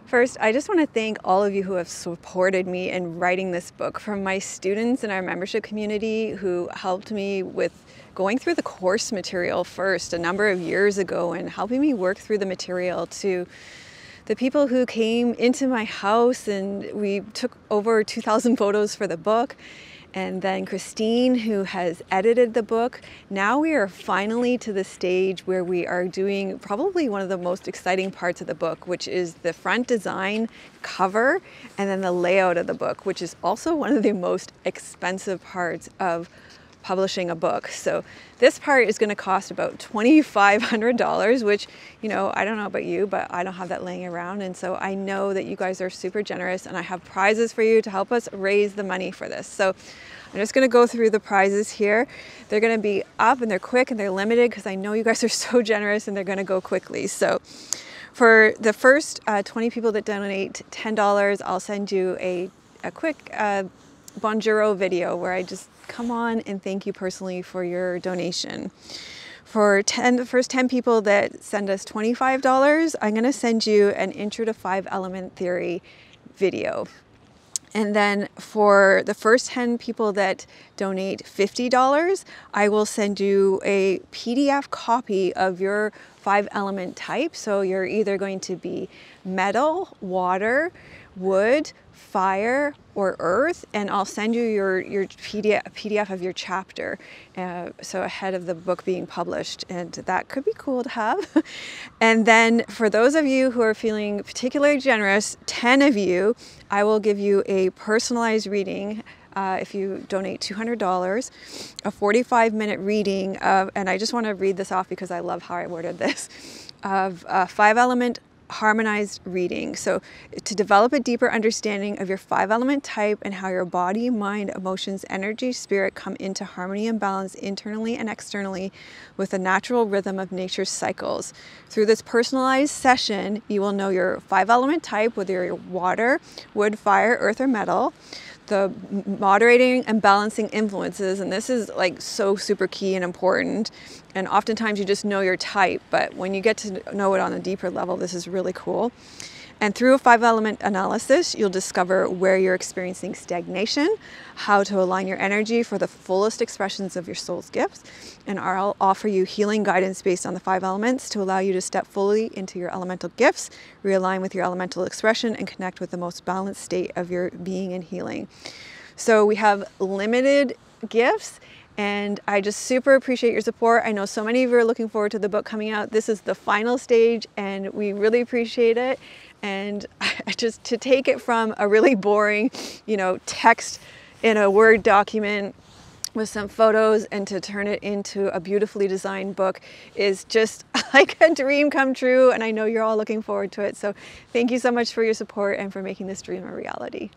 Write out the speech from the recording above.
First, I just want to thank all of you who have supported me in writing this book, from my students in our membership community who helped me with going through the course material first a number of years ago and helping me work through the material, to the people who came into my house and we took over 2,000 photos for the book. And then Christine, who has edited the book. Now we are finally to the stage where we are doing probably one of the most exciting parts of the book, which is the front design cover and then the layout of the book, which is also one of the most expensive parts of publishing a book. So this part is going to cost about $2,500, which, you know, I don't know about you, but I don't have that laying around. And so I know that you guys are super generous, and I have prizes for you to help us raise the money for this. So I'm just going to go through the prizes here. They're going to be up and they're quick and they're limited because I know you guys are so generous and they're going to go quickly. So for the first 20 people that donate $10, I'll send you a quick Bonjoro video where I just come on and thank you personally for your donation. For the first 10 people that send us $25, I'm going to send you an Intro to 5-Element Theory video. And then for the first 10 people that donate $50, I will send you a PDF copy of your 5-element type. So you're either going to be metal, water, wood, fire, or earth, and I'll send you your PDF of your chapter, so ahead of the book being published, and that could be cool to have. And then for those of you who are feeling particularly generous, 10 of you, I will give you a personalized reading. If you donate $200, a 45-minute reading of, and I just want to read this off because I love how I worded this, of 5-element harmonized reading. So to develop a deeper understanding of your 5-element type and how your body, mind, emotions, energy, spirit come into harmony and balance internally and externally with the natural rhythm of nature's cycles. Through this personalized session, you will know your 5-element type, whether you're water, wood, fire, earth, or metal, the moderating and balancing influences, and this is like so super key and important, and oftentimes you just know your type, but when you get to know it on a deeper level, this is really cool. And through a 5-element analysis, you'll discover where you're experiencing stagnation, how to align your energy for the fullest expressions of your soul's gifts, and I'll offer you healing guidance based on the 5 elements to allow you to step fully into your elemental gifts, realign with your elemental expression, and connect with the most balanced state of your being and healing. So we have limited gifts, and I just super appreciate your support. I know so many of you are looking forward to the book coming out. This is the final stage, and we really appreciate it. And just to take it from a really boring, you know, text in a Word document with some photos and to turn it into a beautifully designed book is just like a dream come true. And I know you're all looking forward to it. So thank you so much for your support and for making this dream a reality.